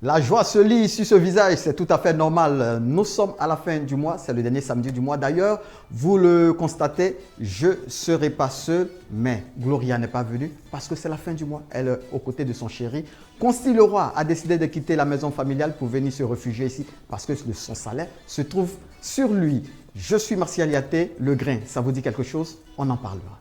La joie se lit sur ce visage, c'est tout à fait normal. Nous sommes à la fin du mois, c'est le dernier samedi du mois. D'ailleurs, vous le constatez, je ne serai pas seul, mais Gloria n'est pas venue parce que c'est la fin du mois. Elle est aux côtés de son chéri. Consti le roi a décidé de quitter la maison familiale pour venir se réfugier ici parce que son salaire se trouve sur lui. Je suis Martial Yaté, le grain, ça vous dit quelque chose? On en parlera.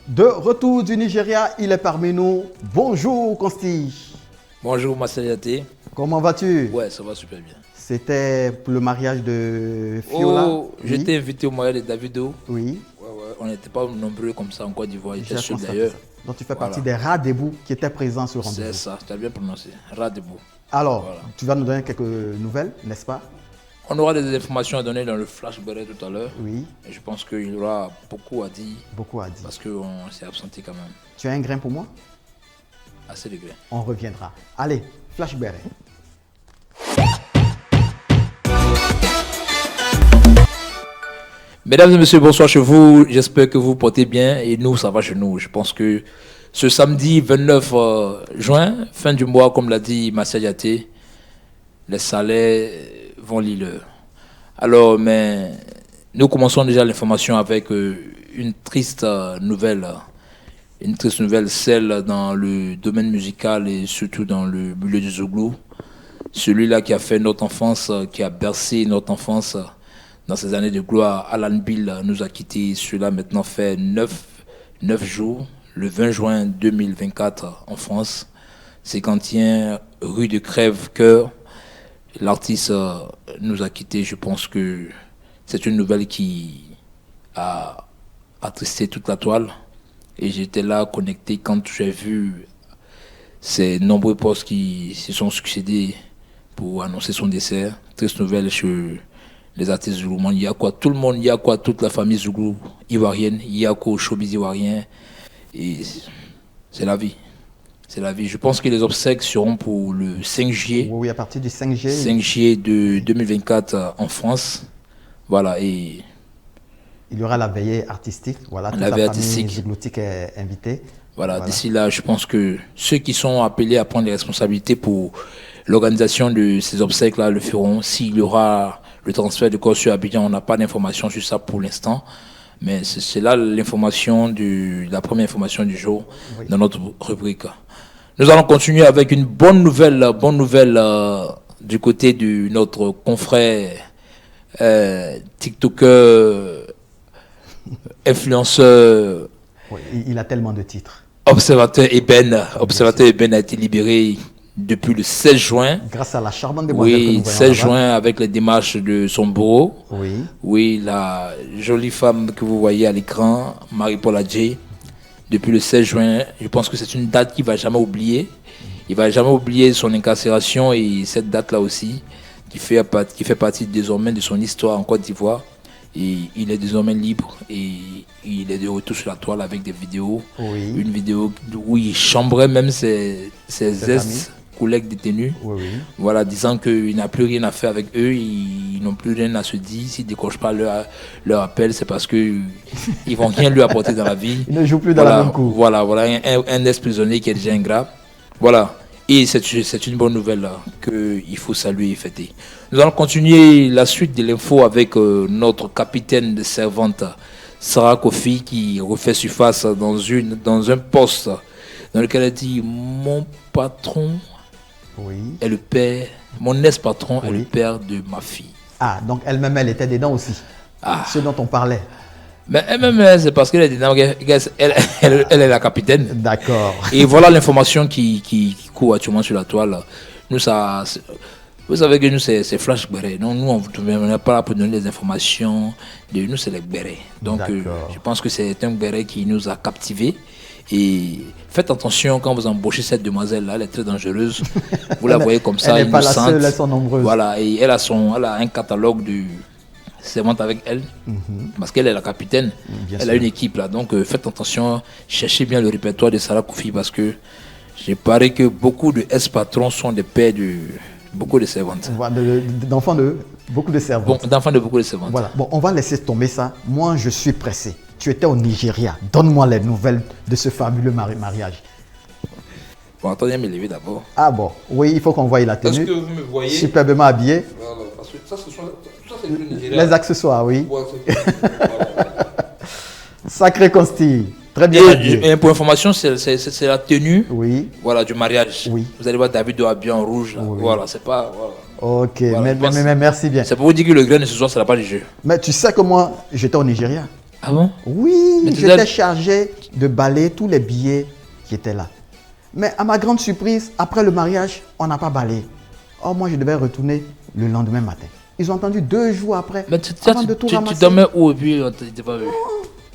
De retour du Nigeria, il est parmi nous. Bonjour Consti. Bonjour Martial Yaté. Comment vas-tu? Ouais, ça va super bien. C'était pour le mariage de Fiola. Oh, oui. J'étais invité au mariage de Davido. Oui. Ouais, on n'était pas nombreux comme ça en Côte d'Ivoire. J'étais seul constaté d'ailleurs. ça. Donc tu fais partie des rats debout qui étaient présents sur rendez-vous. C'est ça, tu as bien prononcé. Rat debout. Alors, Voilà. tu vas nous donner quelques nouvelles, n'est-ce pas? On aura des informations à donner dans le flash beret tout à l'heure. Oui, Et je pense qu'il y aura beaucoup à dire beaucoup à dire. parce qu'on s'est absenté quand même. Tu as un grain pour moi? Assez de grains. On reviendra. Allez, flash beret. Mesdames et messieurs, bonsoir chez vous. J'espère que vous portez bien et nous, ça va chez nous. Je pense que ce samedi 29 juin, fin du mois, comme l'a dit Martial Yaté, les salaires vont lire. Alors, mais nous commençons déjà l'information avec une triste nouvelle. Une triste nouvelle, celle dans le domaine musical et surtout dans le milieu du Zouglou. Celui-là qui a fait notre enfance, qui a bercé notre enfance dans ces années de gloire. Alan Bill nous a quittés. Cela maintenant fait 9 jours, le 20 juin 2024 en France. 51 rue de Crève-Cœur. L'artiste nous a quittés. Je pense que c'est une nouvelle qui a attristé toute la toile. Et j'étais là connecté quand j'ai vu ces nombreux postes qui se sont succédés pour annoncer son décès. Triste nouvelle chez les artistes zoulous. Il y a quoi? Tout le monde, il y a quoi? Toute la famille zoulou ivoirienne, il y a quoi au showbiz ivoirien. Et c'est la vie. C'est la vie. Je pense que les obsèques seront pour le 5 juillet. Oui, à partir du 5 juillet. 5 juillet de 2024 en France. Voilà. Et il y aura la veillée artistique. Voilà, toute la veillée artistique. famille zougloutique est invitée. Voilà. D'ici là, je pense que ceux qui sont appelés à prendre les responsabilités pour l'organisation de ces obsèques-là le feront. S'il y aura le transfert de corps sur Abidjan, on n'a pas d'informations sur ça pour l'instant. Mais c'est là l'information la première information du jour dans notre rubrique. Nous allons continuer avec une bonne nouvelle du côté de notre confrère TikToker, influenceur. Oui, il a tellement de titres. Observateur Eben a été libéré depuis le 16 juin. Grâce à la charmante demoiselle que nous Oui, voyons 16 là-bas. juin avec les démarches de son bureau. Oui. Oui, la jolie femme que vous voyez à l'écran, Marie-Paul Adjei, depuis le 16 juin, je pense que c'est une date qu'il ne va jamais oublier. Il ne va jamais oublier son incarcération et cette date-là aussi, qui fait partie désormais de son histoire en Côte d'Ivoire. Et il est désormais libre et il est de retour sur la toile avec des vidéos. Oui. Une vidéo où il chambrait même ses ex-collègues détenus. Oui. Voilà, disant qu'il n'a plus rien à faire avec eux, ils n'ont plus rien à se dire. S'ils ne décrochent pas leur appel, c'est parce qu'ils ne vont rien lui apporter dans la vie. Il ne joue plus dans la même cour. Voilà, un ex-prisonnier qui est déjà ingrat. Voilà, et c'est une bonne nouvelle qu'il faut saluer et fêter. Nous allons continuer la suite de l'info avec notre capitaine de servante, Sarah Kofi, qui refait surface dans un poste dans lequel elle dit « Mon patron est le père, mon ex-patron est le père de ma fille. » Ah, donc elle-même, elle était dedans aussi. Ce dont on parlait. Mais elle-même, c'est parce qu'elle est dedans, elle est la capitaine. D'accord. Et voilà l'information qui court actuellement sur la toile. Nous, ça... Vous savez que nous, c'est Flash Beret. Donc, nous, on n'est pas là pour donner des informations. Nous, c'est les bérets. Donc, je pense que c'est un béret qui nous a captivés. Et faites attention quand vous embauchez cette demoiselle-là, elle est très dangereuse. Vous la voyez comme ça, elle n'est pas la innocente. seule, elles sont nombreuses. Voilà, et elle a un catalogue de servantes avec elle, parce qu'elle est la capitaine. Elle a une équipe là, donc faites attention, cherchez bien le répertoire de Sarah Kofi parce que Je parie que beaucoup de ex-patrons sont des pères de beaucoup de servantes. Voilà, d'enfants de beaucoup de servantes. Bon, d'enfants de beaucoup de servantes. Voilà. Bon, on va laisser tomber ça. Moi, je suis pressé. Tu étais au Nigeria. Donne-moi les nouvelles de ce fabuleux mariage. Bon, attendez, me lever d'abord. Ah bon, oui, il faut qu'on voie la tenue. Est-ce que vous me voyez? Superbement habillé. Voilà, parce que ça, c'est le Nigeria. Les accessoires, oui. Ouais, Sacré constille. Très bien. Et pour information, c'est la tenue, Oui. voilà, du mariage. Oui. Vous allez voir David habillé en rouge. Là. Oui. Voilà, c'est pas. Voilà. Ok, Voilà, mais merci bien. C'est pour vous dire que le grain de ce soir, c'est la part du jeu. Mais tu sais que moi, j'étais au Nigeria. Ah bon? Oui, Mais tu j'étais sais- chargé de balayer tous les billets qui étaient là. Mais à ma grande surprise, après le mariage, on n'a pas balayé. Oh, moi, je devais retourner le lendemain matin. Ils ont attendu 2 jours après Mais tu ramasser. dormais où et puis on t'a pas vu?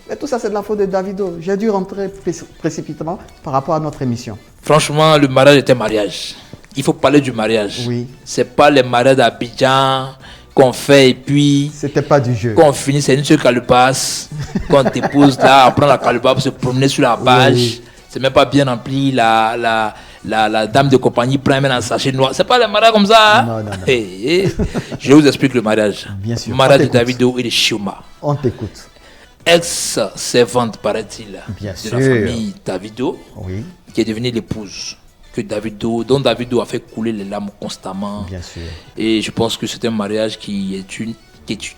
Mais tout ça, c'est de la faute de Davido. J'ai dû rentrer précipitamment par rapport à notre émission. Franchement, le mariage était mariage. Il faut parler du mariage. Oui. C'est pas les mariages d'Abidjan qu'on fait et puis C'était pas du jeu. quand on finit, c'est une seule calebasse. Quand on t'épouse là, on prend la calebasse pour se promener sur la page. Oui. C'est même pas bien rempli. La dame de compagnie prend même un sachet noir. C'est pas le mariage comme ça. Hein? Non. Je vous explique le mariage. Bien sûr. Le mariage de On t'écoute. Davido et de Chioma. On t'écoute. Ex-servante, paraît-il, Bien de sûr. la famille Davido, Oui, qui est devenue l'épouse dont Davido a fait couler les larmes constamment. bien sûr. Et je pense que c'est un mariage qui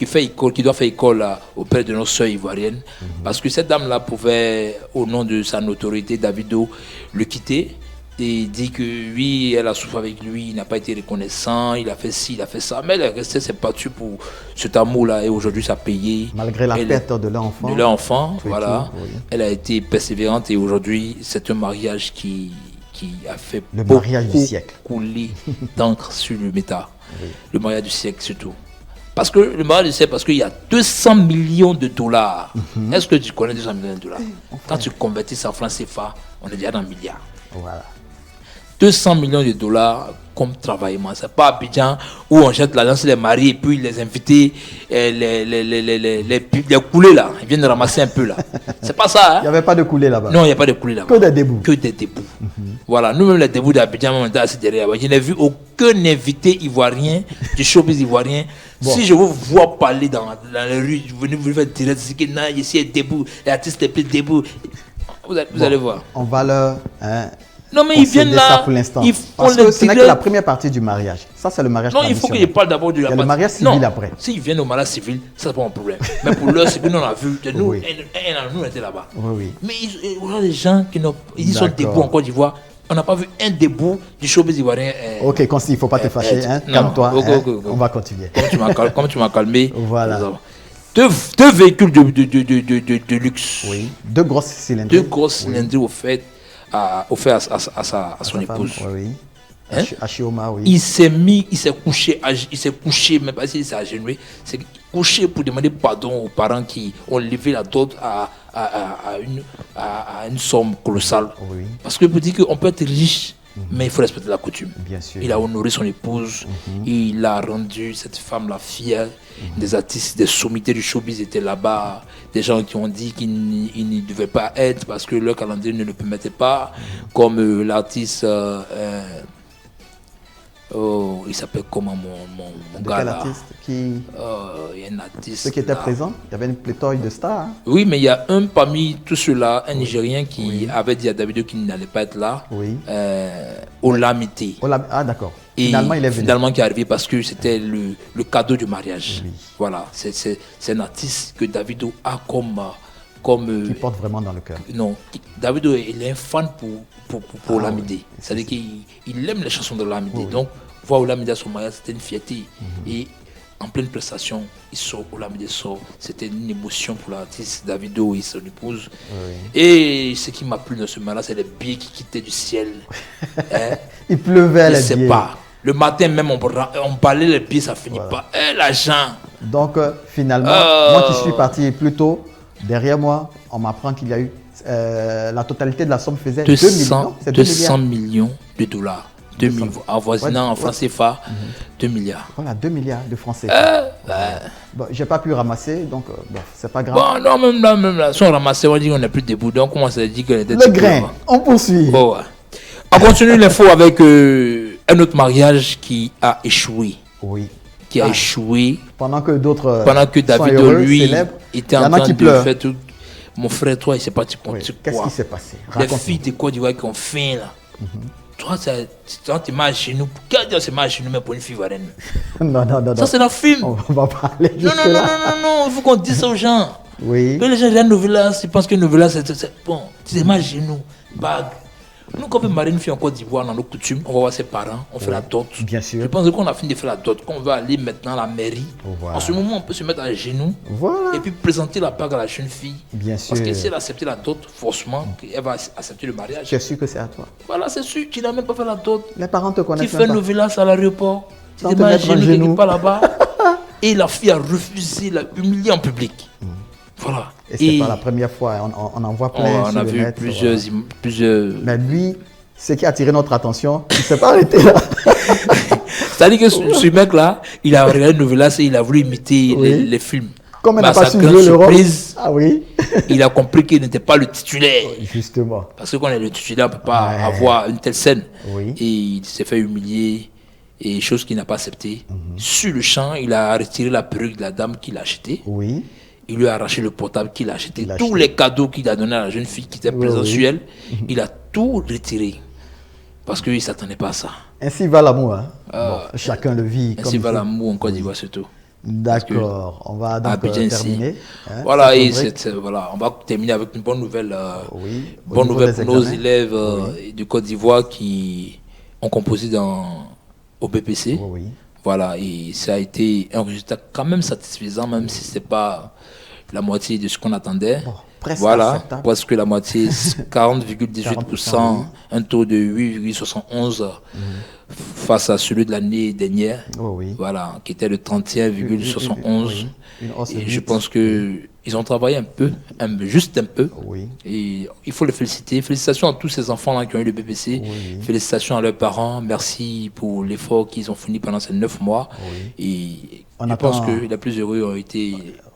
fait école, qui doit faire école auprès de nos sœurs ivoiriennes. Parce que cette dame-là pouvait, au nom de sa notoriété, Davido, le quitter et dire que oui, elle a souffert avec lui, il n'a pas été reconnaissant, il a fait ci, il a fait ça. Mais elle est restée, s'est battue pour cet amour-là et aujourd'hui ça a payé. Malgré la Elle- perte de leur enfant. de leur enfant, Tout et voilà. tout, oui. Elle a été persévérante et aujourd'hui, c'est un mariage qui a fait Le beaucoup mariage du siècle. couler d'encre sur le méta. Le mariage du siècle surtout. Parce que le mariage du siècle, parce qu'il y a 200 millions de dollars. Est-ce que tu connais 200 millions de dollars? Quand tu convertis ça en francs CFA, on est déjà dans le milliard. Voilà. 200 millions de dollars comme travaillement. C'est pas Abidjan où on jette l'argent sur les maris et puis les invités, les coulés là, ils viennent ramasser un peu là. C'est pas ça, Il n'y hein? avait pas de coulée là-bas. Non, il n'y a pas de coulés là-bas. Que des débouts. Que des débouts. Voilà, nous-mêmes les débouts d'Abidjan, on était assis derrière. Je n'ai vu aucun invité ivoirien, du showbiz ivoirien. Bon. Si je vous vois parler dans la rue, venez vous faire direct, c'est que non, ici est debout, l'artiste est plus debout. Vous allez voir. On va leur. Hein, Non, mais ils viennent concéder ça là, pour l'instant. ils font Parce que ce n'est que l'intégrer. la première partie du mariage. Ça, c'est le mariage Non, il faut traditionnel. qu'il parle d'abord de la Il y a le partie- mariage civil Non, après. s'ils viennent au mariage civil, ça c'est pas un problème. Mais pour l'heure civil, nous on a vu, nous, Oui. nous on était là-bas. Oui. Mais on a des gens qui ils sont D'accord. debout en Côte d'Ivoire. On n'a pas vu un debout du showbiz ivoirien. Ok, Consti, il ne faut pas te fâcher. Hein. non, Calme-toi. ok, hein. ok, ok. On va continuer. Comme tu m'as calmé. Voilà. Deux véhicules de luxe. Oui. 2 grosses cylindrées. 2 grosses cylindrées offertes à son épouse. Oui. Hein? À Chioma, oui. Il s'est couché, même pas s'il s'est agenouillé, c'est couché pour demander pardon aux parents qui ont levé la dot à une somme colossale. Oui. Parce que pour dire qu'on peut être riche, mais il faut respecter la coutume. Bien sûr. Il a honoré son épouse, il a rendu cette femme-là fière. Des artistes, des sommités du showbiz étaient là-bas, des gens qui ont dit qu'ils n'y devaient pas être parce que leur calendrier ne le permettait pas, comme l'artiste, il s'appelle comment mon De gars quel là? artiste qui... Il y a un artiste. Ceux qui étaient là. présents, il y avait une pléthore de stars. Hein. Oui, mais il y a un parmi tous ceux-là, un Nigérien qui avait dit à Davido qu'il n'allait pas être là. Oui. Olamide. Ah, d'accord. Et Finalement, il est venu. finalement qui est arrivé parce que c'était le cadeau du mariage. Oui. Voilà, c'est un artiste que Davido a comme Qui porte vraiment dans le cœur. non, Davido il est un fan pour Olamide. oui. C'est-à-dire qu'il aime les chansons de Olamide. Oui. Donc voir Olamide à son mariage, c'était une fierté. Et en pleine prestation, Olamide sort. C'était une émotion pour l'artiste Davido et son épouse. Oui. Et ce qui m'a plu dans ce mariage, c'est les billets qui quittaient du ciel. Hein? Il pleuvait Je les ne sais billets. pas. Le matin même, on balait les pieds, ça finit pas. L'argent. Donc, finalement, moi qui suis parti plus tôt, derrière moi, on m'apprend qu'il y a eu... la totalité de la somme faisait 2 millions. Non, c'est 2 200 milliards. millions de dollars. 2 millions, avoisinant en francs CFA, 2 milliards. Voilà, 2 milliards de francs CFA. Bon, j'ai pas pu ramasser, donc bon, c'est pas grave. Bon, non, même là, si on ramassait, on dit qu'on n'est plus debout. Donc, comment ça dit qu'on était Le debout grain, avant? on poursuit. Bon, ouais. On continue l'info avec un autre mariage qui a échoué. Oui. Qui a échoué. Pendant que d'autres. Pendant que David, heureux, lui, célèbres, était il y en en a train qui de pleurent. faire tout. Mon frère, toi, il s'est parti pour Oui. quoi? Qu'est-ce qui s'est passé? Les Raconte-nous. filles de Côte d'Ivoire qui ont faim là. Toi, tu marches chez nous. Quel dire c'est marche chez nous, mais pour une fille varenne? Non. Ça, c'est dans le film. On va parler Non, jusque non, non, là. non, non, il faut qu'on dise ça aux gens. Oui. Que les gens viennent Novella, ils pensent que Novella, c'est bon. Tu sais, chez nous, bague. Nous, quand on veut marier une fille en Côte d'Ivoire, dans nos coutumes, on va voir ses parents, on fait la dot. Bien sûr. Je pense qu'on a fini de faire la dot, qu'on veut aller maintenant à la mairie. Voilà. En ce moment, on peut se mettre à genoux Voilà. et puis présenter la bague à la jeune fille. Bien sûr. Parce que si elle accepte la dot, forcément, elle va accepter le mariage. Tu es sûr que c'est à toi. Voilà, c'est sûr, tu n'as même pas fait la dot. Les parents te Tu connaissent fais même pas. Novella à l'aéroport, tu Sans te te mets à mettre à genoux genoux. quelque part là-bas. Et la fille a refusé, l'a humilié en public. Voilà. Et c'est pas la première fois. On en voit plein on sur a le vu net, plusieurs, voilà. plusieurs. Mais lui, ce qui a attiré notre attention, il ne s'est pas arrêté là. C'est-à-dire que ce mec-là, il a regardé Novelas et il a voulu imiter Oui. les films. Comme il Mais n'a à pas sa su grande jouer le rôle. surprise, Ah oui. il a compris qu'il n'était pas le titulaire. Justement. Parce que quand on est le titulaire, on ne peut pas Ouais. avoir une telle scène. Oui. Et il s'est fait humilier, et chose qu'il n'a pas acceptée. Sur le champ, il a retiré la perruque de la dame qu'il a achetée. Oui. Il lui a arraché le portable qu'il a acheté. Il a Tous acheté. les cadeaux qu'il a donnés à la jeune fille qui était présente oui. sur elle, il a tout retiré. Parce qu'il ne s'attendait pas à ça. Ainsi va l'amour. Hein. Bon, chacun le vit comme Ainsi il va faut. l'amour en Côte d'Ivoire surtout. D'accord. On va donc Abidjan ici. terminer. hein, Voilà, cette et rubrique. voilà, on va terminer avec une bonne nouvelle. Oui. Au Bonne niveau nouvelle des pour nos examens. élèves de Côte d'Ivoire qui ont composé au BPC. Oui, oui. Voilà, et ça a été un résultat quand même satisfaisant, même si ce n'est pas la moitié de ce qu'on attendait. Bon, presque voilà, acceptable. presque la moitié, 40,18%, un taux de 8,71 face à celui de l'année dernière. Oui, oui. Voilà, qui était de 31,71. Oui, une hausse de Et je 8. pense qu'ils ont travaillé un peu, juste un peu. Oui. Et il faut les féliciter. Félicitations à tous ces enfants-là qui ont eu le BPC. Oui. Félicitations à leurs parents. Merci pour l'effort qu'ils ont fourni pendant ces 9 mois. Oui. Et On je pense attend- que les plus heureux ont été,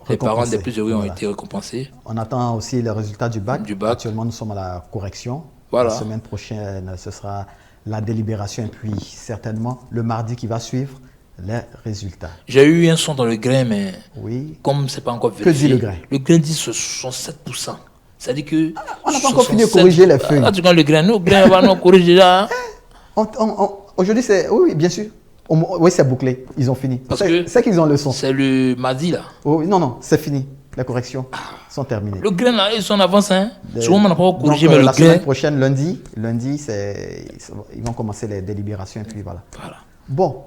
les parents des plus heureux ont Voilà. été récompensés. On attend aussi les résultats du bac. Du bac. Actuellement, nous sommes à la correction. Voilà. La semaine prochaine, ce sera la délibération et puis certainement le mardi qui va suivre, les résultats. J'ai eu un son dans le grain, mais Oui. comme c'est pas encore Que vérifié. dit le grain? Le grain dit 67%. C'est-à-dire que. on n'a pas encore fini de 67, corriger les feuilles. Ah, tu connais le grain? Nous, le grain, on corrige déjà. Hein. Aujourd'hui, c'est. Oui, bien sûr. Oui, c'est bouclé. Ils ont fini. Parce que- C'est qu'ils ont le son. C'est le mardi, là. Oui, non, c'est fini. Les corrections sont terminées. Le grain, là, ils sont en avance. Hein. Souvent, on n'a pas encore corrigé, Donc, mais le la grain. semaine prochaine, lundi, ils vont commencer les délibérations et puis voilà. Voilà. Bon,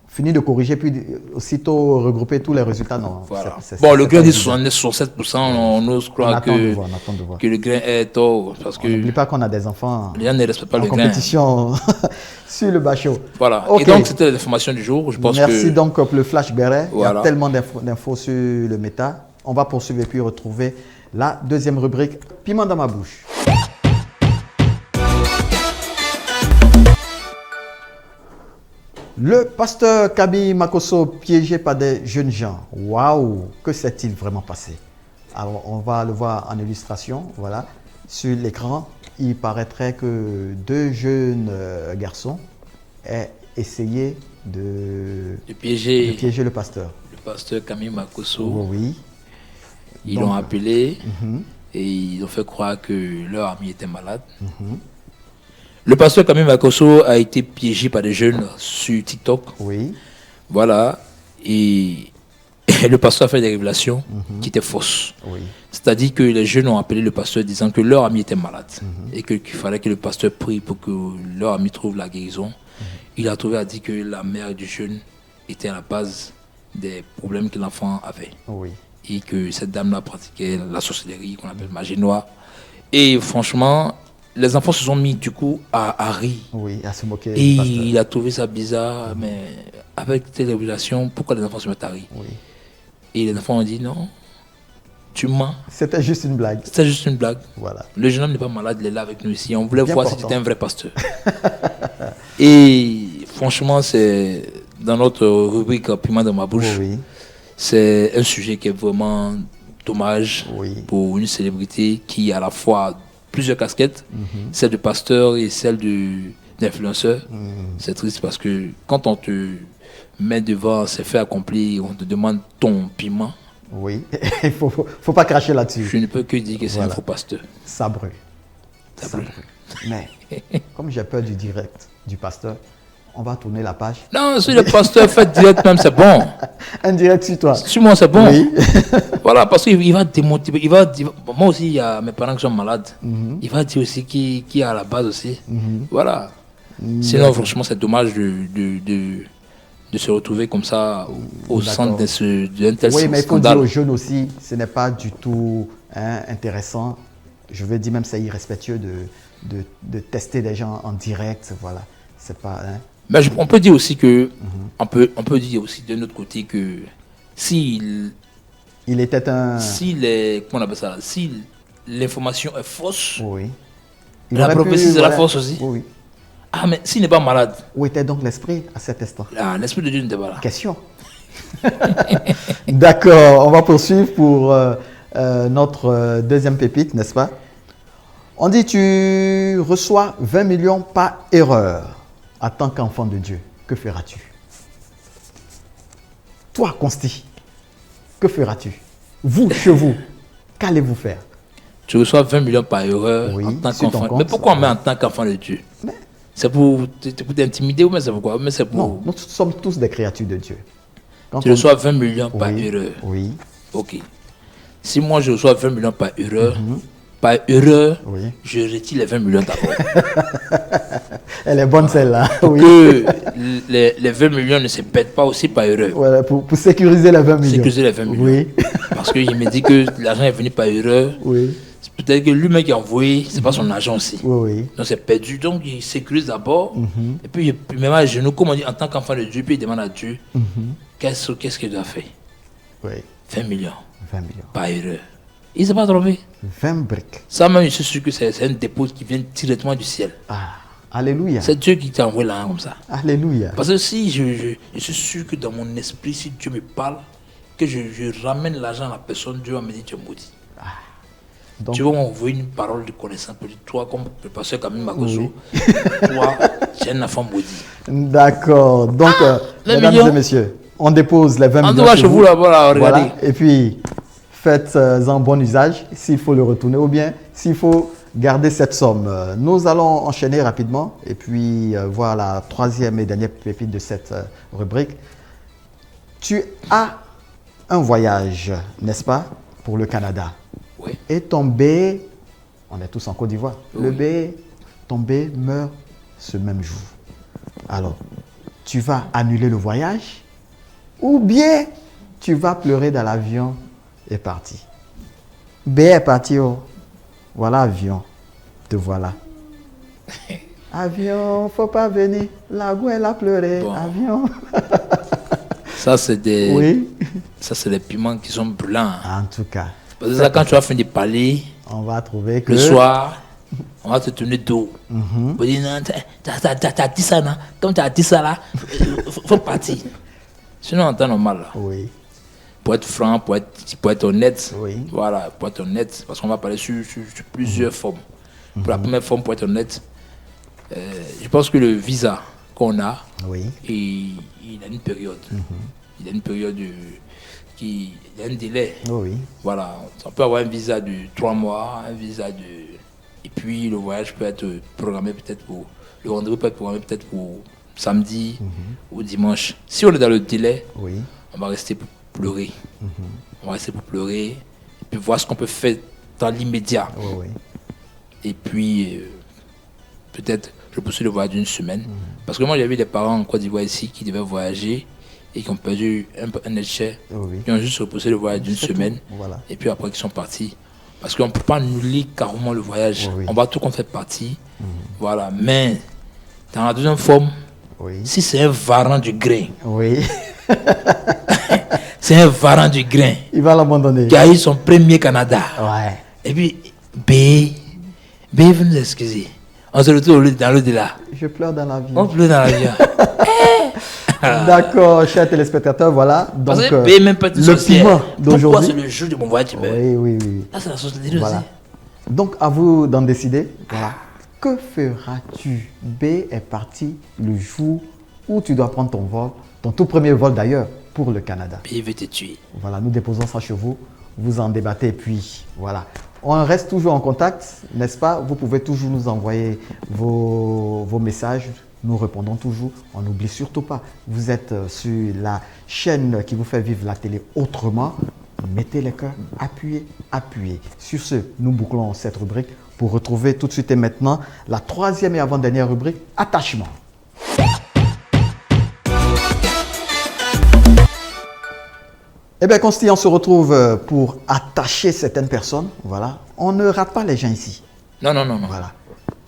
fini de corriger, puis aussitôt regrouper tous les résultats. Non, Voilà. c'est- Bon, le c'est grain pas dit évident. 67%. On ose On croire attend de que, voir, on attend de voir. que le grain est tort. Parce que N'oublie pas qu'on a des enfants les gens ne respectent pas en le grain. compétition sur le bachot. Voilà. Ok. Et donc, c'était les informations du jour. Je pense Merci que. donc pour le flash Béret. Il y Voilà. a tellement d'infos sur le méta. On va poursuivre et puis retrouver la deuxième rubrique, Piment dans ma bouche. Le pasteur Kabi Makosso piégé par des jeunes gens. Waouh, que s'est-il vraiment passé? Alors, on va le voir en illustration. Voilà, sur l'écran, il paraîtrait que deux jeunes garçons aient essayé de De piéger piéger le pasteur. le pasteur Camille Makosso. Oui. Ils Donc- l'ont appelé Mhm. et ils ont fait croire que leur ami était malade. Le pasteur Camille Makosso a été piégé par des jeunes sur TikTok. Oui. Voilà. Et le pasteur a fait des révélations qui étaient fausses. Oui. C'est-à-dire que les jeunes ont appelé le pasteur disant que leur ami était malade et qu'il fallait que le pasteur prie pour que leur ami trouve la guérison. Il a trouvé à dire que la mère du jeune était à la base des problèmes que l'enfant avait Oui. et que cette dame-là pratiquait la sorcellerie qu'on appelle magie noire. Et franchement, les enfants se sont mis du coup à rire. Oui, à se moquer Et du pasteur. il a trouvé ça bizarre, mais avec ces révélations, pourquoi les enfants se mettent à rire? Oui. Et les enfants ont dit non, tu mens, C'était juste une blague. c'était juste une blague. Voilà. Le jeune homme n'est pas malade, il est là avec nous ici. On voulait Bien voir si portant. c'était un vrai pasteur. Et franchement, c'est dans notre rubrique Piment dans ma bouche, Oui. c'est un sujet qui est vraiment dommage Oui. pour une célébrité qui à la fois plusieurs casquettes, celle de pasteur et celle d'influenceur. C'est triste parce que quand on te met devant ces faits accomplis, on te demande ton piment. Oui, il faut pas cracher là-dessus. Je ne peux que dire que c'est un faux pasteur. Ça brûle. Ça brûle. Mais comme j'ai peur du direct du pasteur, on va tourner la page. Non, si le pasteur fait direct même, c'est bon. Un direct sur toi. Sur moi, c'est bon. Oui. Voilà, parce qu'il va démotiver. Moi aussi, il y a mes parents qui sont malades. Il va dire aussi qui est à la base aussi. Voilà. Sinon, franchement, c'est dommage de se retrouver comme ça au centre d'un tel scandale. Oui, mais il faut dire aux jeunes aussi, ce n'est pas du tout intéressant. Je veux dire même c'est irrespectueux de tester des gens en direct. Voilà. C'est pas... Mais on peut dire aussi que, on peut dire aussi de notre côté que il était un... comment on appelle ça, si l'information est fausse, oui. La prophétie c'est la fausse aussi. Oui. Ah, mais s'il n'est pas malade. Où était donc l'esprit à cet instant? Ah, l'esprit de Dieu n'était pas là. Question. D'accord, on va poursuivre pour notre deuxième pépite, n'est-ce pas? On dit tu reçois 20 millions par erreur en tant qu'enfant de Dieu. Que feras-tu? Toi, Consti, que feras-tu? Vous, chez vous, qu'allez-vous faire? Tu reçois 20 millions par erreur en tant qu'enfant. Mais pourquoi on met en tant qu'enfant de Dieu? C'est pour t'intimider ou c'est pourquoi? Mais c'est pour... Non, nous sommes tous des créatures de Dieu. Quand tu reçois 20 millions par erreur. Oui. Ok. Si moi je reçois 20 millions par erreur, je retire les 20 millions d'abord. Elle est bonne celle-là. Pour que les 20 millions ne se perdent pas aussi par erreur. Voilà, pour sécuriser les 20 millions. Sécuriser les 20 millions. Oui. Parce qu'il me dit que l'argent est venu par erreur. Oui. Peut-être que lui-même qui a envoyé, c'est pas son argent aussi. Oui. Donc c'est perdu. Donc il sécurise d'abord. Et puis il met à genoux, comme on dit, en tant qu'enfant de Dieu, puis il demande à Dieu qu'est-ce qu'il doit faire. Oui. 20 millions. 20 millions. Par erreur. Il ne s'est pas trompé. 20 briques. Ça même, je suis sûr que c'est un dépôt qui vient directement du ciel. Ah, alléluia. C'est Dieu qui t'a envoyé là comme ça. Alléluia. Parce que si je suis sûr que dans mon esprit, si Dieu me parle, que je ramène l'argent à la personne, Dieu va me dire tu es maudit. Donc, tu vas m'envoyer une parole de connaissance pour dire, toi, comme le pasteur Camille Magoso, toi, j'ai un enfant maudit. D'accord. Donc, mesdames et messieurs, on dépose les 20 millions. Chez vous là-bas, regardez. Voilà. Et puis, faites-en bon usage s'il faut le retourner ou bien s'il faut garder cette somme. Nous allons enchaîner rapidement et puis voir la troisième et dernière pépite de cette rubrique. Tu as un voyage, n'est-ce pas, pour le Canada? Oui. Et ton bébé, on est tous en Côte d'Ivoire, ton bébé meurt ce même jour. Alors, tu vas annuler le voyage ou bien tu vas pleurer dans l'avion et partir. B est parti, oh. Voilà avion, te voilà. Avion, faut pas venir, la goût elle a pleuré, avion. Ça c'est des... Oui. Ça c'est des piments qui sont blancs. En tout cas. Parce que ça, quand tu vas finir de parler, on va trouver que... Le soir, on va te tourner dos. On va dire, non, t'as dit ça, non? Comme tu as dit ça là, faut partir. Sinon, en temps normal, là. Oui. Pour être franc, pour être honnête. Oui. Voilà, pour être honnête. Parce qu'on va parler sur plusieurs formes. Pour la première forme, pour être honnête, je pense que le visa qu'on a, il a une période. Il a une période il y a un délai. Oui. Voilà, on peut avoir un visa de 3 mois, un visa de... Et puis le voyage peut être programmé peut-être pour... Le rendez-vous peut être programmé peut-être pour samedi ou dimanche. Si on est dans le délai, on va rester pour pleurer. On va rester pour pleurer et puis voir ce qu'on peut faire dans l'immédiat. Et puis peut-être repousser le voyage d'une semaine. Parce que moi j'avais des parents en Côte d'Ivoire ici qui devaient voyager et qui ont perdu un être cher, qui ont juste repoussé le voyage d'une semaine, et puis après ils sont partis. Parce qu'on ne peut pas annuler carrément le voyage. On va tout qu'on fait partie. Voilà. Mais dans la deuxième forme, si c'est un varan du grain, c'est un varan du grain, il va l'abandonner. Qui a eu son premier Canada. Et puis, vous nous excusez. On se retrouve dans l'au-delà. Je pleure dans l'avion. On pleure dans l'avion. D'accord, chers téléspectateurs, voilà. Donc, même pas le piment d'aujourd'hui. C'est le jour de mon voyage. Oui. Là, c'est la société voilà. Donc, à vous d'en décider. Voilà. Que feras-tu? B est parti le jour où tu dois prendre ton vol, ton tout premier vol d'ailleurs, pour le Canada. B veut te tuer. Voilà, nous déposons ça chez vous. Vous en débattez et puis voilà. On reste toujours en contact, n'est-ce pas? Vous pouvez toujours nous envoyer vos messages. Nous répondons toujours. On n'oublie surtout pas. Vous êtes sur la chaîne qui vous fait vivre la télé autrement. Mettez les cœurs, appuyez, appuyez. Sur ce, nous bouclons cette rubrique pour retrouver tout de suite et maintenant la troisième et avant-dernière rubrique, attachement. Eh bien, Consti, on se retrouve pour attacher certaines personnes. Voilà. On ne rate pas les gens ici. Non. Voilà.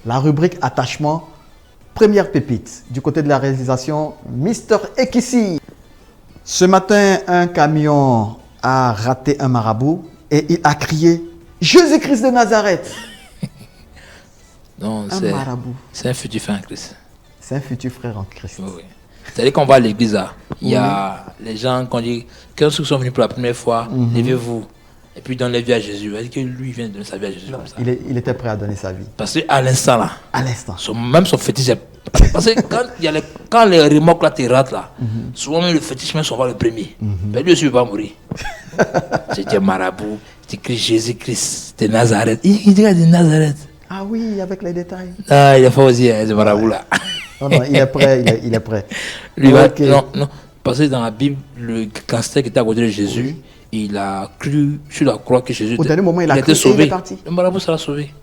La rubrique attachement, première pépite. Du côté de la réalisation, Mister Ekissi. Ce matin, un camion a raté un marabout et il a crié « Jésus-Christ de Nazareth !» Non, Un marabout. c'est un futur frère en Christ. C'est un futur frère en Christ. Oui. C'est-à-dire qu'on va à l'église, là. Il y a les gens, quand ils sont venus pour la première fois, levez-vous. Et puis donne la vie à Jésus. Elle dit que lui, il vient de donner sa vie à Jésus comme ça. Il était prêt à donner sa vie. Parce qu'à l'instant, là, À l'instant. même son fétiche, parce que quand les remorques là te ratent, là, souvent même le fétiche même sera le premier. Mais lui aussi, il ne va pas mourir. C'était marabout, il écrit Jésus-Christ de Nazareth. Il dit de Nazareth. Ah oui, avec les détails. Ah, il a fait aussi, ce marabout là. Non, il est prêt, il est prêt. Lui, Ok. non, parce que dans la Bible, le gangster qui était à côté de Jésus, il a cru sur la croix que Jésus Au dernier moment, il a cru était et sauvé. il est parti. Le marabout sera sauvé.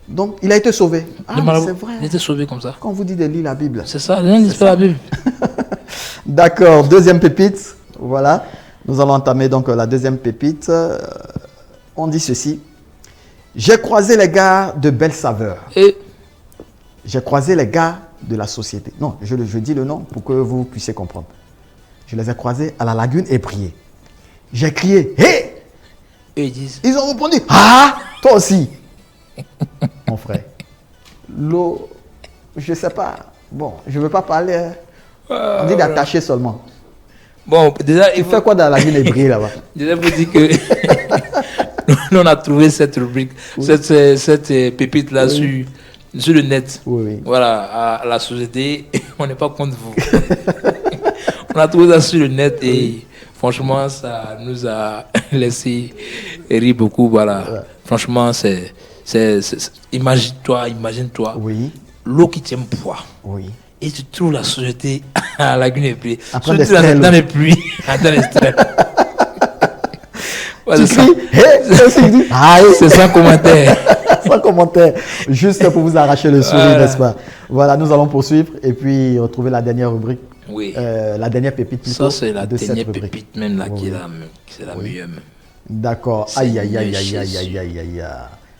Donc, il a été sauvé. Ah, Le marabout, c'est vrai. il était sauvé comme ça. Quand vous dites de lire la Bible. C'est ça, les gens lisent pas la Bible. D'accord, deuxième pépite. Voilà. Nous allons entamer donc la deuxième pépite. On dit ceci. J'ai croisé les gars de Belle Saveur. Et J'ai croisé les gars de la société. Non, je dis le nom pour que vous puissiez comprendre. Je les ai croisés à la lagune et prié. J'ai crié, hé! eux, ils disent, Ils ont répondu, ah! Toi aussi! Mon frère. L'eau, je ne sais pas. Bon, je ne veux pas parler. Hein. On dit d'attacher seulement. bon, déjà, Il fait quoi dans la lagune et prier là-bas? déjà, vous dire que nous, on a trouvé cette rubrique, cette pépite-là sur le net. Oui. Voilà, à la société, on n'est pas contre vous. On a trouvé ça sur le net et franchement, ça nous a laissé rire beaucoup. Voilà. Ouais. Franchement, imagine-toi, Oui. l'eau qui tient poids. Oui. Et tu trouves la société à la lagune et pluie. Après Surtout d'extraire dans l'eau. les pluies, dans les stress. Ouais, Tu c'est ça. cries, hé! Et aussi, il dit, aïe! C'est sans commentaire. Sans commentaire. Juste pour vous arracher le sourire, Voilà. n'est-ce pas? Voilà, nous allons poursuivre et puis retrouver la dernière rubrique. Oui. La dernière pépite plutôt. Ça, c'est la de cette dernière rubrique. pépite même là Oui, qui est oui. c'est la meilleure même. D'accord. Seigneur Aïe, aïe, aïe, aïe, aïe, Jésus. aïe, aïe, aïe, aïe.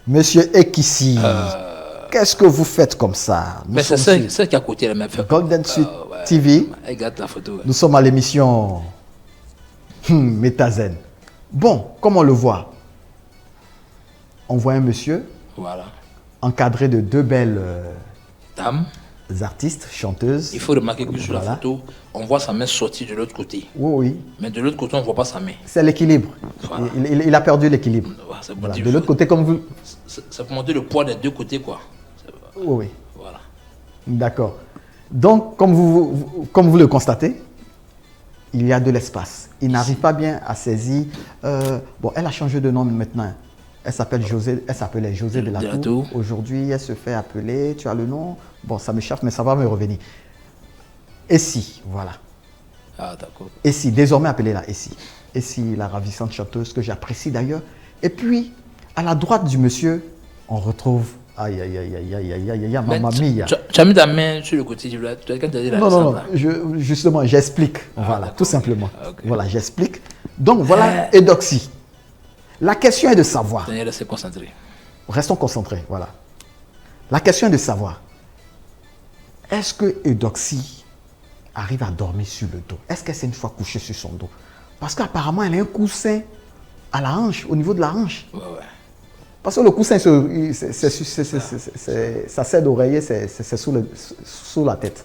Monsieur Ekissi, qu'est-ce que vous faites comme ça? Nous Mais c'est sommes sur celle qui est à côté, elle m'a fait. Golden Suite ouais. TV. Regarde la photo. Ouais. Nous sommes à l'émission Métazen. Bon, comme on le voit, on voit un monsieur Voilà. encadré de deux belles Dame, artistes, chanteuses. il faut remarquer que sur la Voilà. photo, on voit sa main sortir de l'autre côté. Oui, oui. Mais de l'autre côté, on ne voit pas sa main. C'est l'équilibre. Voilà. Il a perdu l'équilibre. Ouais, c'est pour Voilà. dire- De l'autre côté, comme vous... c'est pour monter le poids des deux côtés, quoi. Oui, oui. Voilà. D'accord. Donc, comme vous le constatez, il y a de l'espace. Il n'arrive pas bien à saisir... bon, elle a changé de nom maintenant. Elle s'appelait José de la Tour. Aujourd'hui, elle se fait appeler... Tu as le nom? Bon, ça m'échappe, mais ça va me revenir. Essie, voilà. Ah, d'accord. Essie, désormais appelée-la Essie. Essie, la ravissante chanteuse que j'apprécie d'ailleurs. Et puis, à la droite du monsieur, on retrouve... Aïe, aïe, aïe, aïe, aïe, aïe, aïe, aïe, Mais mamma mia. tu as mis ta main sur le côté du plat. Quand tu as dit la Non, non, non, là. justement, j'explique. Voilà, d'accord, tout simplement. ok. Voilà, j'explique. Donc, voilà, Eudoxie. La question est de savoir. Daniel, restez concentré. Restons concentrés, voilà. La question est de savoir. Est-ce que Eudoxie arrive à dormir sur le dos? Est-ce qu'elle s'est une fois couchée sur son dos? Parce qu'apparemment, elle a un coussin à la hanche, au niveau de la hanche. Ouais, ouais. Parce que le coussin, ça sert d'oreiller, c'est sous la tête.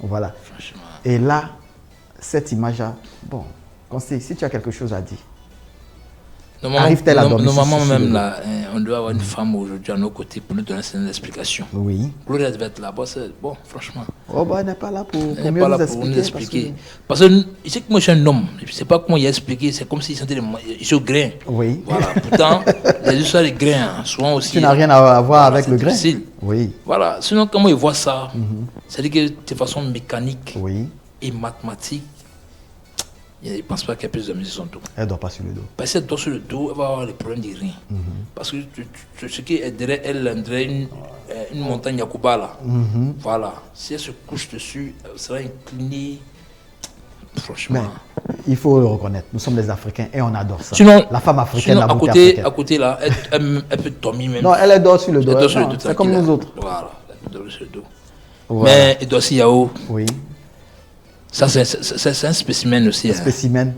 Voilà. Franchement. Et là, cette image-là, bon, Consti, si tu as quelque chose à dire. Arrive-t-elle à dormir Normalement, sur le même dos? là, on doit avoir une femme aujourd'hui à nos côtés pour nous donner certaines explications. Oui. Gloria devait être là-bas, bon, franchement. Oh, bah, elle n'est pas là pour Elle mieux n'est pas là nous pour nous expliquer. expliquer. Parce que je sais que moi, je suis un homme. Je ne sais pas comment il a expliqué. C'est comme s'il sentait je suis au grain. Oui. Voilà. Pourtant, les histoires des grains, souvent aussi. Tu n'as rien à voir avec c'est le grain. difficile. Oui. Voilà. Sinon, comment ils voient ça? C'est-à-dire que de façon mécanique Oui. et mathématique, je ne pense pas qu'elle puisse dormir sur son dos. Elle ne dort pas sur le dos. Parce qu'elle dort sur le dos, elle va avoir les problèmes des reins. Parce que ce qui est derrière elle, on dirait une montagne Yakuba là. Voilà. Si elle se couche dessus, elle sera inclinée. Franchement. Mais il faut le reconnaître. Nous sommes des Africains et on adore ça. Sinon, la femme africaine, sinon, la à beauté côté, africaine. à côté là, elle peut dormir même. Non, elle dort sur le dos. Elle dort sur le Non, dos. c'est comme tranquille, nous autres. Voilà, elle peut dormir sur le dos. Voilà. Mais Edouard Yao, Oui. ça c'est un spécimen aussi. Un spécimen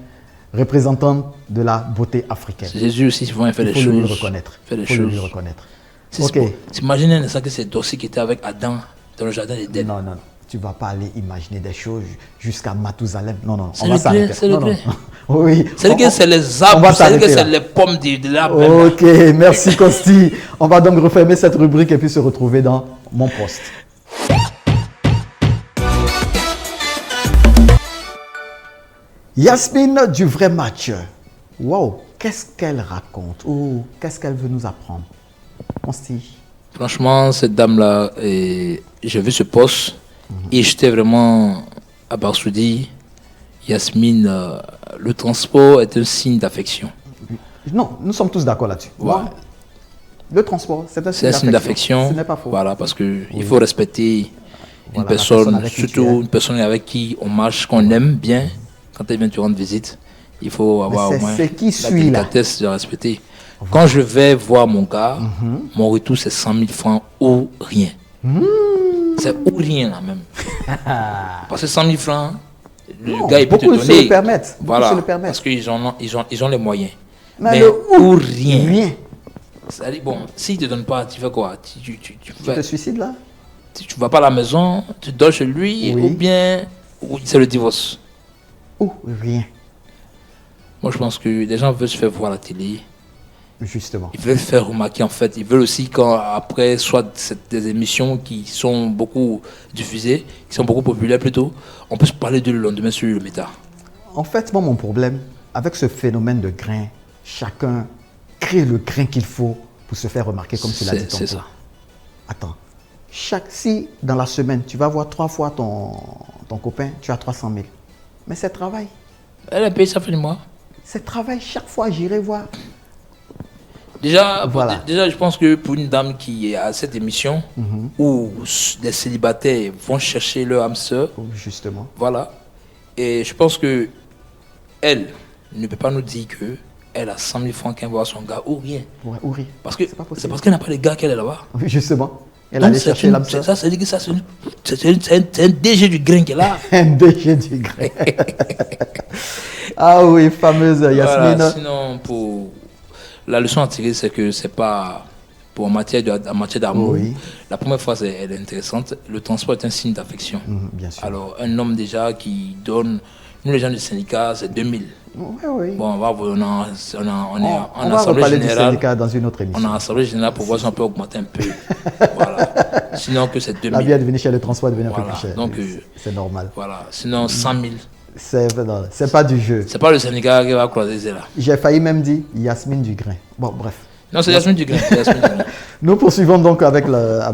représentant de la beauté africaine. Jésus aussi, souvent, il fait Il des faut le lui choses. reconnaître. Fait des Il faut le choses. lui reconnaître. C'est- Ok. T'imagines un instant que c'est Dossi qui était avec Adam dans le jardin d'Éden. Non, non, non. Tu ne vas pas aller imaginer des choses jusqu'à Mathusalem. Non, non. C'est On le va grain, s'arrêter. c'est le Non, non. grain. Oui. C'est-à-dire que c'est les on va arbres, c'est-à-dire que s'arrêter c'est là. les pommes de l'arbre. même. Ok, merci Costi. On va donc refermer cette rubrique et puis se retrouver dans mon poste. Yasmine du vrai match. Wow, qu'est-ce qu'elle raconte ou qu'est-ce qu'elle veut nous apprendre? Costi. Franchement, cette dame-là, j'ai vu ce poste et j'étais vraiment abasourdi. Yasmine, le transport est un signe d'affection. Non, nous sommes tous d'accord là-dessus. Ouais. Le transport, c'est un C'est un signe d'affection. Ce n'est pas faux. Voilà, parce qu'il faut respecter Voilà, une la personne, personne avec qui tu surtout es. une personne avec qui on marche, qu'on aime bien. Quand elle vient te rendre visite, il faut avoir c'est au moins ce qui la suit, là. délicatesse de respecter. Quand je vais voir mon gars, mon retour c'est 100 000 francs ou rien. C'est ou rien là même. Parce que 100 000 francs, le Non, gars il peut te beaucoup se donner. le permettent. Beaucoup Voilà, se le permettent. parce qu'ils ils ont les moyens. Mais Mais le ou rien. Rien. C'est-à-dire, bon, s'il ne te donne pas, tu fais quoi? Tu Tu te suicides là? vas pas à la maison, tu dors chez lui, Oui. ou bien c'est le divorce. Ou rien, Moi, je pense que les gens veulent se faire voir à la télé. justement. Ils veulent faire remarquer, en fait. Ils veulent aussi, quand après, soit des émissions qui sont beaucoup diffusées, qui sont beaucoup populaires plutôt, on peut se parler de le lendemain sur le méta. En fait, moi, mon problème, avec ce phénomène de grain, chacun crée le grain qu'il faut pour se faire remarquer, comme tu l'as dit tantôt. C'est ça. Attends, si dans la semaine, tu vas voir 3 fois ton copain, tu as 300 000. Mais c'est travail. Elle a payé sa fin du mois. C'est travail. Chaque fois, j'irai voir. Déjà, Voilà. déjà, je pense que pour une dame qui est à cette émission, où des célibataires vont chercher leur âme sœur, Justement. voilà. Et je pense que elle ne peut pas nous dire que elle a 100 000 francs qu'elle va voir son gars ou rien. Ouais, ou rien. Parce que C'est pas possible. c'est parce qu'elle n'a pas de gars qu'elle est là-bas. Oui, justement. Elle Donc, allait chercher l'âme sœur. ça, c'est que ça, c'est un DG du grain qu'elle a. Un déchet du grain. Ah oui, fameuse Yasmine. Voilà, sinon, pour la leçon à tirer, c'est que c'est pas pour en matière d'amour. Oui. La première fois, elle est intéressante. Le transport est un signe d'affection. Bien sûr. Alors, un homme déjà qui donne, nous les gens du syndicat, c'est 2000. Oui, oui. Bon, on est en on va assemblée reparler du générale. syndicat dans une autre On est émission. en assemblée générale pour voir si on peut augmenter un peu. Voilà. Sinon que c'est La vie 2000. est devenue cher, le transport est devenu un peu Voilà. plus cher. Donc, C'est normal. Voilà. Sinon 100 000. C'est pas du jeu. C'est pas le syndicat qui va croiser c'est là. J'ai failli même dire Yasmine du grain. Bon, bref. Non, c'est Yasmine du grain. c'est Yasmine du grain. Nous poursuivons donc avec la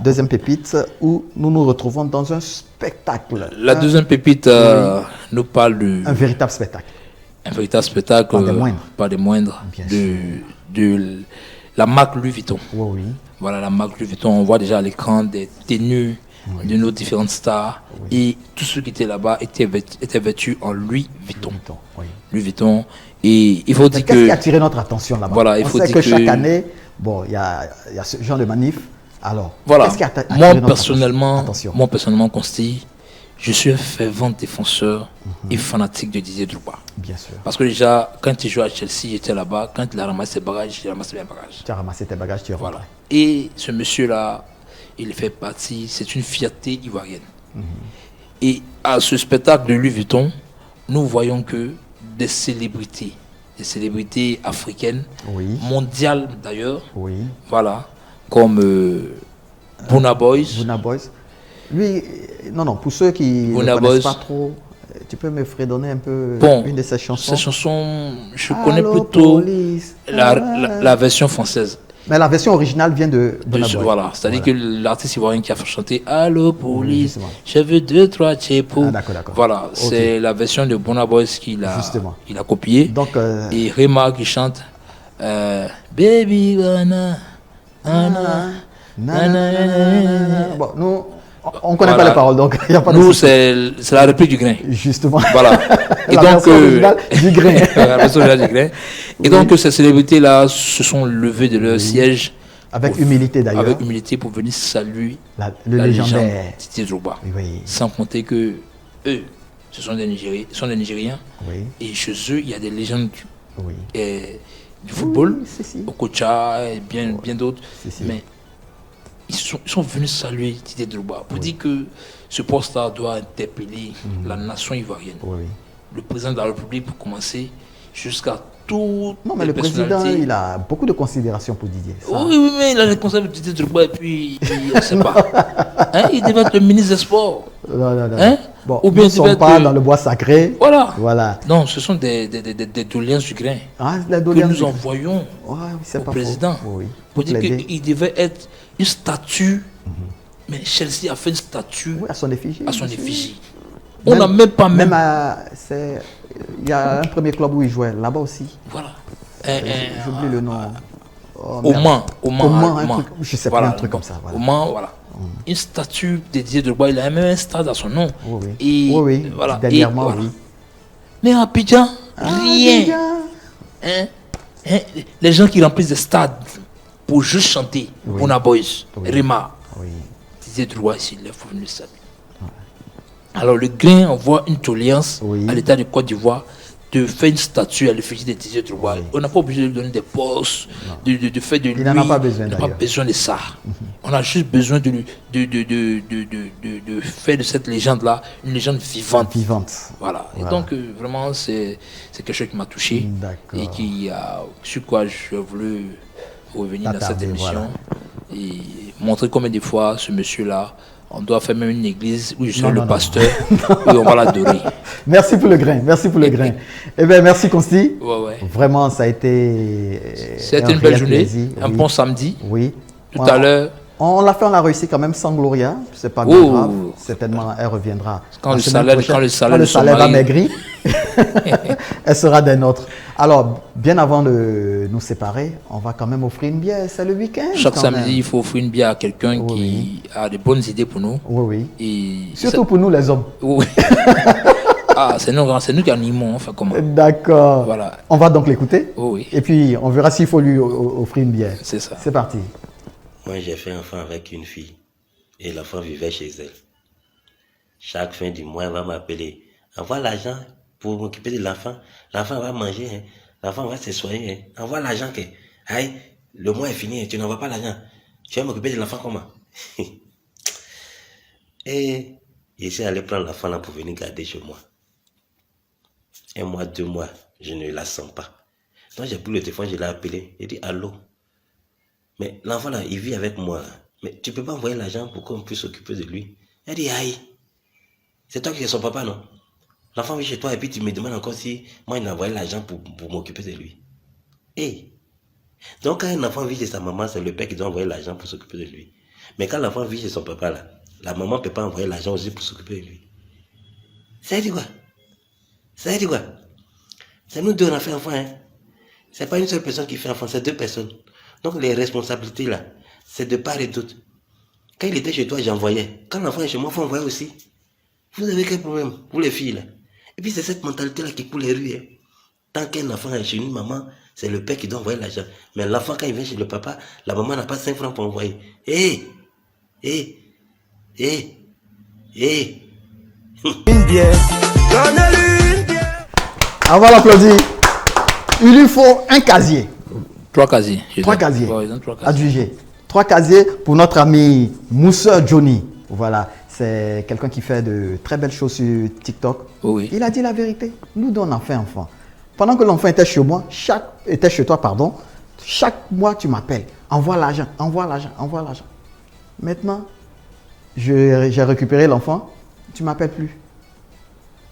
deuxième pépite où nous nous retrouvons dans un spectacle. La deuxième pépite nous parle Un véritable spectacle. un véritable spectacle, Pas des moindres. pas des moindres, Bien de la marque Louis Vuitton. Oui, oui. Voilà, la marque Louis Vuitton, on voit déjà à l'écran des tenues de nos différentes stars. Et tous ceux qui étaient là-bas étaient vêtus en Louis Vuitton. Vuitton, oui. Louis Vuitton. Et il faut Mais dire qu'est-ce qui a que... attiré notre attention là-bas? Voilà, il On faut sait dire que que- chaque année, bon, il y a ce genre de manif. Alors, Voilà, qu'est-ce qui a attiré moi notre personnellement, attention? Consti, je suis un fervent défenseur et fanatique de Didier Drogba. Bien sûr. Parce que déjà, quand il jouait à Chelsea, j'étais là-bas. Quand il a ramassé ses bagages, j'ai ramassé mes bagages. Tu as ramassé tes bagages, tu es rentré. Voilà. Et ce monsieur-là, il fait partie, c'est une fierté ivoirienne. Et à ce spectacle de Louis Vuitton, nous voyons que des célébrités des célébrités africaines, Oui. mondiales d'ailleurs, Oui. voilà, comme Burna Boys. Burna Boys. Lui, non, pour ceux qui ne Burna connaissent Boys. pas trop, tu peux me fredonner un peu Bon, une de ses chansons. ces chansons, je connais Allô, plutôt police. la version française. Mais la version originale vient de Burna Boy. Voilà, c'est-à-dire que l'artiste ivoirien qui a chanté Allô police, justement. je veux 2-3 tchépos. Ah, d'accord. Voilà, Ok. c'est la version de Burna Boy Justement. qu'il a copié. Donc, Et Rema qui chante Baby Ghana. Bon, nous, on ne connaît Voilà. pas les paroles, donc il n'y a pas de Nous, souci. c'est la réplique du grain. Justement. Voilà. La version originale du grain. La version originale du grain. Et donc, ces célébrités-là se sont levées de leur siège. Avec pour- humilité d'ailleurs. Avec humilité pour venir saluer Le la légende légendaire. Didier Drogba. Oui. Sans compter que eux, ce sont des Nigériens. Oui. Et chez eux, il y a des légendes Oui. du football, Oui, si. Okocha et bien d'autres. Si. Mais ils sont venus saluer Didier Drogba pour dire que ce poste-là doit interpeller la nation ivoirienne. Oui. Le président de la République, pour commencer, jusqu'à toutes Non, mais les le président, personnalités. il a beaucoup de considération pour Didier. Ça. Oui, mais il a les conseils de Didier Drogba et puis, on ne sait pas. Hein, il devait être le ministre des Sports. Non. Hein? Bon, Ou bien nous ne il devait sommes pas être- dans le bois sacré. Voilà. Non, ce sont des doléances du grain Ah, la que doléance nous du- envoyons Ouais, oui, c'est au pas président faux. Oui. pour dire plaider. qu'il devait être une statue. Mais Chelsea a fait une statue Oui, à son effigie. à son bien sûr. effigie. On n'a même pas Même il y a un premier club où il jouait, là-bas aussi. Voilà. J'oublie le nom. Oh, Au merde. Mans, Au Mans, un Mans. truc, je sais Voilà, pas, un truc comme ça. Voilà. Au Mans, voilà. Une statue de Didier Drogba, il a même un stade à son nom. Oui. Et Oui. voilà. Dernièrement, Et voilà. oui. Mais à Abidjan, rien. Déjà. Hein, les gens qui remplissent des stades pour juste chanter, Oui. Burna Boys, Oui. Rema, Oui. Didier Drogba ici, il faut venir saluer. Alors le grain envoie une tolérance Oui. à l'État de Côte d'Ivoire de faire une statue à l'effigie de Didier Drogba. Oui. On n'a pas obligé de lui donner des postes, de faire de lui. n'en a pas besoin, On n'a pas d'ailleurs. besoin de ça. On a juste besoin de faire de cette légende-là une légende vivante. Vivante. Voilà. Et Voilà. donc, vraiment, c'est quelque chose qui m'a touché. D'accord. Et qui a, sur quoi j'ai voulu revenir dans cette T'attarder, émission. voilà. Et montrer combien de fois ce monsieur-là, on doit faire même une église où je serai Non, le non. pasteur, où on va l'adorer. Merci pour le grain. Merci pour le grain. Eh bien, merci Consti. Ouais. Vraiment, ça a été. C'était un une belle réel journée, plaisir. un Oui. bon samedi. Oui. Tout à l'heure, On l'a fait, on l'a réussi quand même sans Gloria. C'est pas bien Oh. grave. Certainement, elle reviendra. Quand la le semaine salaire- prochaine. quand le salaire Quand de son va mari- maigrir, elle sera des nôtres. Alors, bien avant de nous séparer, on va quand même offrir une bière. C'est le week-end. chaque quand samedi, même. il faut offrir une bière à quelqu'un Oui, qui a de bonnes idées pour nous. Oui. Et Surtout pour nous, les hommes. Oui. Ah, c'est nous qui animons, enfin comment. D'accord. Voilà. On va donc l'écouter. Oh oui, Et puis, on verra s'il faut lui offrir une bière. c'est ça. C'est parti. Moi, j'ai fait enfant avec une fille et l'enfant vivait chez elle. Chaque fin du mois, elle va m'appeler. Envoie l'argent pour m'occuper de l'enfant. L'enfant va manger, hein. L'enfant va se soigner. Hein. Envoie l'argent que, aïe, le mois est fini, hein. Tu n'envoies pas l'argent. Tu vas m'occuper de l'enfant comment? Et il s'est allé prendre l'enfant là pour venir garder chez moi. 1 mois, 2 mois, je ne la sens pas. Donc j'ai pris le téléphone, je l'ai appelé. J'ai dit allô. Mais l'enfant là, il vit avec moi. Mais tu peux pas envoyer l'argent pour qu'on puisse s'occuper de lui. Elle dit aïe. C'est toi qui es son papa, non? L'enfant vit chez toi et puis tu me demandes encore si moi il a envoyé l'argent pour m'occuper de lui. Et donc quand un enfant vit chez sa maman, c'est le père qui doit envoyer l'argent pour s'occuper de lui. Mais quand l'enfant vit chez son papa là, la maman ne peut pas envoyer l'argent aussi pour s'occuper de lui. Ça veut dire quoi? Ça veut dire quoi? C'est nous deux on a fait enfant, hein? C'est pas une seule personne qui fait enfant, c'est 2 personnes. Donc les responsabilités là, c'est de part et d'autre. Quand il était chez toi, j'envoyais. Quand l'enfant est chez moi, il faut envoyer aussi. Vous avez quel problème, vous les filles là? Et puis c'est cette mentalité là qui coule les rues. Hein. Tant qu'un enfant est chez une maman, c'est le père qui doit envoyer l'argent. Mais l'enfant quand il vient chez le papa, la maman n'a pas 5 francs pour envoyer. Une bière, donnez-lui une bière. On va l'applaudir. Il lui faut un casier. 3 casiers. 3 casiers. Ouais, ils ont 3 À casiers. juger. 3 casiers pour notre ami Mousseur Johnny. Voilà. C'est quelqu'un qui fait de très belles choses sur TikTok. Oui. Il a dit la vérité. Nous, on a fait enfant. Pendant que l'enfant était chez moi, était chez toi, pardon, chaque mois tu m'appelles. Envoie l'argent, envoie l'argent, envoie l'argent. Maintenant, j'ai récupéré l'enfant, tu ne m'appelles plus.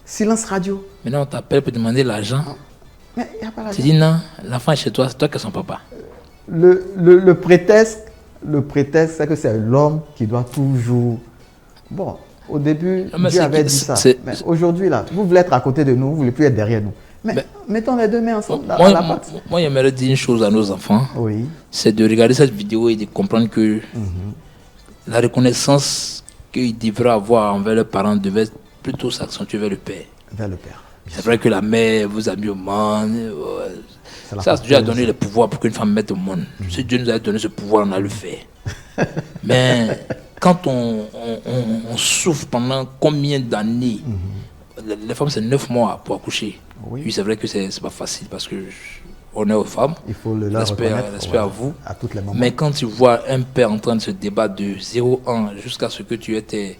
Silence radio. Maintenant, on t'appelle pour demander l'argent. Mais il n'y a pas l'argent. Tu dis non, l'enfant est chez toi, c'est toi qui es son papa. Le prétexte, c'est que c'est l'homme qui doit toujours... Bon, au début, Non, mais Dieu c'est avait que- dit ça. c'est- Mais aujourd'hui, là, vous voulez être à côté de nous, vous ne voulez plus être derrière nous. Mais mettons les deux mains ensemble à la patte. Moi, j'aimerais dire une chose à nos enfants. Oui. C'est de regarder cette vidéo et de comprendre que la reconnaissance qu'ils devraient avoir envers leurs parents devait plutôt s'accentuer vers le père. Vers le Père. C'est vrai que la mère vous a mis au monde. C'est la Ça, partie Dieu a de donné ça. le pouvoir pour qu'une femme mette au monde. Si Dieu nous a donné ce pouvoir, on a le fait. Mais quand on souffre pendant combien d'années, les femmes, c'est 9 mois pour accoucher. Oui. C'est vrai que c'est pas facile parce que on est aux femmes. Il faut le leur Respect, reconnaître. respect à vous. À toutes les moments. Mais quand tu vois un père en train de se débattre de 0 ans jusqu'à ce que tu aies tes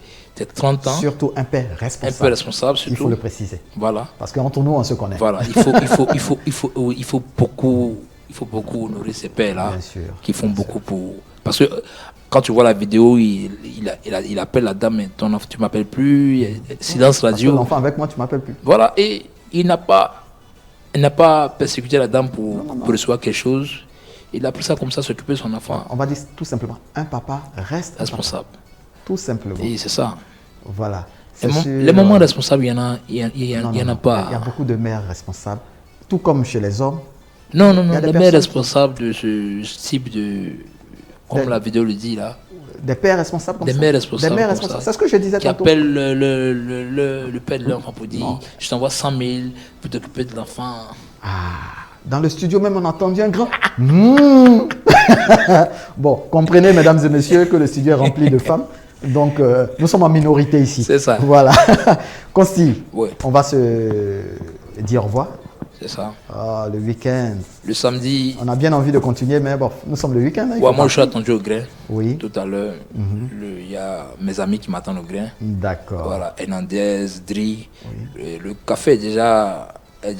30 ans, Surtout un père un responsable. peu responsable Il faut surtout. le préciser. Voilà. Parce qu'entre nous, on se connaît. Voilà, il faut beaucoup honorer ces pères-là Bien sûr, qui font beaucoup pour. Parce que quand tu vois la vidéo, il appelle la dame, mais ton enfant, tu m'appelles plus, silence Parce que radio. l'enfant avec moi, tu m'appelles plus. Voilà, et il n'a pas persécuté la dame pour recevoir quelque chose. Il a pris ça comme ça, s'occuper de son enfant. On va dire tout simplement, un papa reste un papa. Responsable. Tout simplement. Et c'est ça. Voilà. Les, C'est sûr, les moments responsables, il y en a, il y en non, a non, non. pas. Il y a beaucoup de mères responsables. Tout comme chez les hommes. Non, Il y a des les mères personnes- responsables de ce type de. Comme Des- la vidéo le dit là. Des pères responsables comme Des ça. mères responsables Des mères comme responsables. ça. C'est ce que je disais Qui tantôt. appelle le père de l'enfant pour dire Non. je t'envoie 100 000 pour t'occuper de l'enfant. Dans le studio même, on a entendu un grand Mmh. Bon, comprenez, mesdames et messieurs, que le studio est rempli de femmes. Donc, nous sommes en minorité ici. C'est ça. Voilà. Consti, Ouais. on va se dire au revoir. C'est ça. Ah, le week-end. Le samedi, On a bien envie de continuer, mais bon, nous sommes le week-end. hein, il ouais, faut moi je suis partir. attendu au grain. Oui, Tout à l'heure, il y a mes amis qui m'attendent au grain. d'accord. Voilà, Hernandez, Dri. Le café est déjà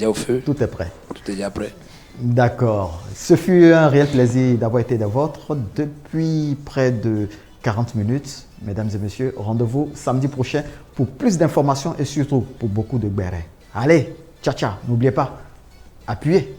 au feu. Tout est prêt. Tout est déjà prêt. D'accord. Ce fut un réel plaisir d'avoir été des vôtres depuis près de 40 minutes. Mesdames et messieurs, rendez-vous samedi prochain pour plus d'informations et surtout pour beaucoup de béret. Allez, ciao, ciao. N'oubliez pas, appuyez.